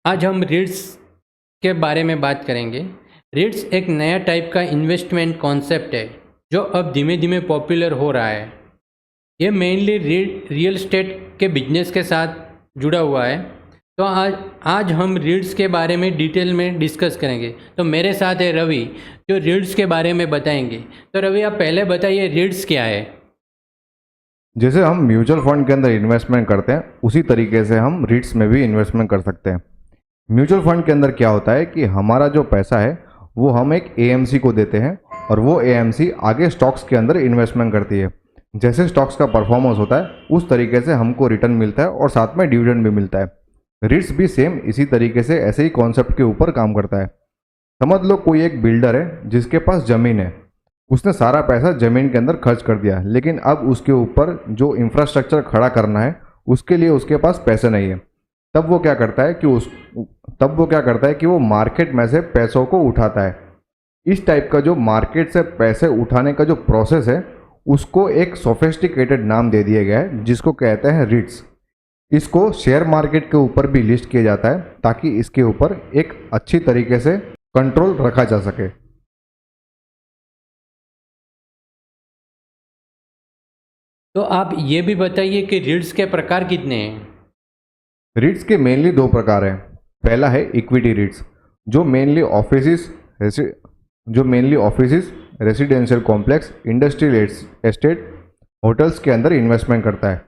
आज हम रीट्स के बारे में बात करेंगे। रीट्स एक नया टाइप का इन्वेस्टमेंट कॉन्सेप्ट है जो अब धीमे धीमे पॉपुलर हो रहा है। ये मेनली रियल एस्टेट के बिजनेस के साथ जुड़ा हुआ है। तो आज हम रीट्स के बारे में डिटेल में डिस्कस करेंगे। तो मेरे साथ है रवि जो रीट्स के बारे में बताएंगे। तो रवि, आप पहले बताइए रीट्स क्या है। जैसे हम म्यूचुअल फंड के अंदर इन्वेस्टमेंट करते हैं उसी तरीके से हम रीट्स में भी इन्वेस्टमेंट कर सकते हैं। म्यूचुअल फंड के अंदर क्या होता है कि हमारा जो पैसा है वो हम एक एएमसी को देते हैं और वो एएमसी आगे स्टॉक्स के अंदर इन्वेस्टमेंट करती है। जैसे स्टॉक्स का परफॉर्मेंस होता है उस तरीके से हमको रिटर्न मिलता है और साथ में डिविडेंड भी मिलता है। रीट्स भी सेम इसी तरीके से ऐसे ही कॉन्सेप्ट के ऊपर काम करता है। समझ लो कोई एक बिल्डर है जिसके पास ज़मीन है, उसने सारा पैसा ज़मीन के अंदर खर्च कर दिया, लेकिन अब उसके ऊपर जो इंफ्रास्ट्रक्चर खड़ा करना है उसके लिए उसके पास पैसे नहीं है। तब वो क्या करता है कि वो मार्केट में से पैसों को उठाता है। इस टाइप का जो मार्केट से पैसे उठाने का जो प्रोसेस है उसको एक सोफिस्टिकेटेड नाम दे दिया गया है जिसको कहते हैं रीट्स। इसको शेयर मार्केट के ऊपर भी लिस्ट किया जाता है ताकि इसके ऊपर एक अच्छी तरीके से कंट्रोल रखा जा सके। तो आप ये भी बताइए कि रीट्स के प्रकार कितने हैं। रीट्स के मेनली दो प्रकार हैं। पहला है इक्विटी रीट्स जो mainly offices, residential complex, industrial estate, hotels के अंदर इन्वेस्टमेंट करता है,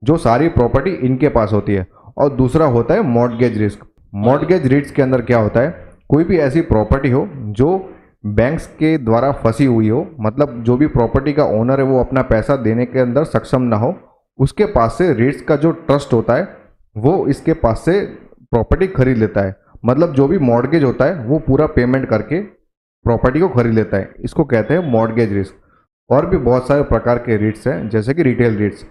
जो सारी प्रॉपर्टी इनके पास होती है। और दूसरा होता है मॉर्टगेज रिस्क। मॉर्टगेज रीट्स के अंदर क्या होता है, कोई भी ऐसी प्रॉपर्टी हो जो बैंक्स के द्वारा फंसी हुई हो, मतलब जो भी प्रॉपर्टी का ओनर है वो अपना पैसा देने के अंदर सक्षम ना हो, उसके पास से रीट्स का जो ट्रस्ट होता है वो इसके पास से प्रॉपर्टी खरीद लेता है। मतलब जो भी मॉर्टगेज होता है वो पूरा पेमेंट करके प्रॉपर्टी को खरीद लेता है। इसको कहते हैं मॉर्टगेज रिस्क। और भी बहुत सारे प्रकार के रीट्स हैं जैसे कि रिटेल रीट्स।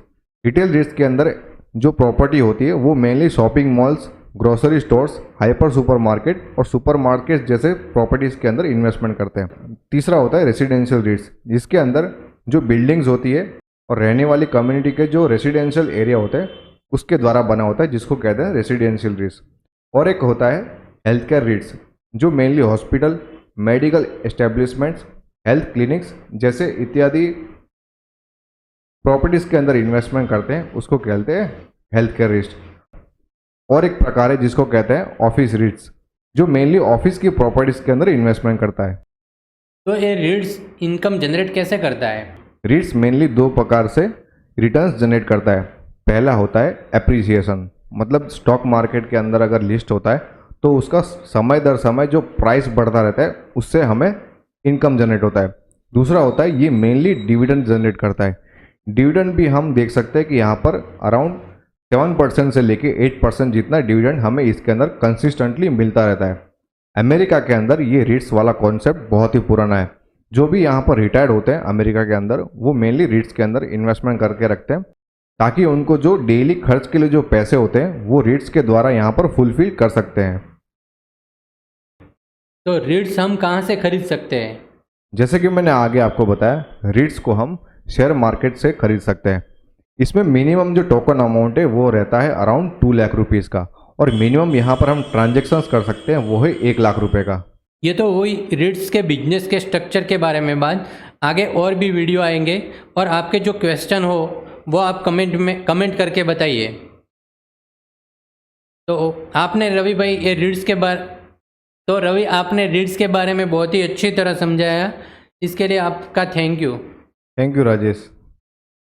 रिटेल रीट्स के अंदर जो प्रॉपर्टी होती है वो mainly shopping malls, grocery stores, hyper supermarket और सुपरमार्केट जैसे प्रॉपर्टीज़ के अंदर इन्वेस्टमेंट करते हैं। तीसरा होता है रेसिडेंशियल रीट्स, जिसके अंदर जो बिल्डिंग्स होती है और रहने वाली कम्युनिटी के जो रेसिडेंशियल एरिया होते हैं उसके द्वारा बना होता है, जिसको कहते हैं रेसिडेंशियल रीट्स। और एक होता है हेल्थ केयर रीट्स जो mainly hospital, medical establishments, health clinics जैसे इत्यादि प्रॉपर्टीज़ के अंदर इन्वेस्टमेंट करते हैं, उसको कहते हैं हेल्थ केयर रीट्स। और एक प्रकार है जिसको कहते हैं ऑफिस रीट्स जो मेनली ऑफिस की प्रॉपर्टीज़ के अंदर इन्वेस्टमेंट करता है। तो ये रीट्स इनकम जनरेट कैसे करता है। रीट्स मेनली दो प्रकार से रिटर्न्स जनरेट करता है। पहला होता है एप्रिसिएशन, मतलब स्टॉक मार्केट के अंदर अगर लिस्ट होता है तो उसका समय दर समय जो प्राइस बढ़ता रहता है उससे हमें इनकम जनरेट होता है। दूसरा होता है ये मेनली डिविडेंड जनरेट करता है। डिविडेंड भी हम देख सकते हैं कि यहाँ पर अराउंड 7% से लेके 8% जितना डिविडेंड हमें इसके अंदर कंसिस्टेंटली मिलता रहता है। अमेरिका के अंदर ये रीट्स वाला कॉन्सेप्ट बहुत ही पुराना है। जो भी यहाँ पर रिटायर्ड होते हैं अमेरिका के अंदर वो मेनली रीट्स के अंदर इन्वेस्टमेंट करके रखते हैं ताकि उनको जो डेली खर्च के लिए जो पैसे होते हैं वो रीट्स के द्वारा यहाँ पर फुलफिल कर सकते हैं। तो रीट्स हम कहाँ से खरीद सकते हैं। जैसे कि मैंने आगे आपको बताया, रीट्स को हम शेयर मार्केट से खरीद सकते हैं। इसमें मिनिमम जो टोकन अमाउंट है वो रहता है अराउंड 2 लाख रुपीज़ का, और मिनिमम यहाँ पर हम ट्रांजेक्शन्स कर सकते हैं वो है 1 लाख रुपए का। ये तो वही रीट्स के बिजनेस के स्ट्रक्चर के बारे में बात। आगे और भी वीडियो आएंगे और आपके जो क्वेश्चन हो वो आप कमेंट करके बताइए। तो आपने रवि भाई ये रीट्स के बारे तो रवि आपने रीट्स के बारे में बहुत ही अच्छी तरह समझाया, इसके लिए आपका thank you. Thank you Rajesh.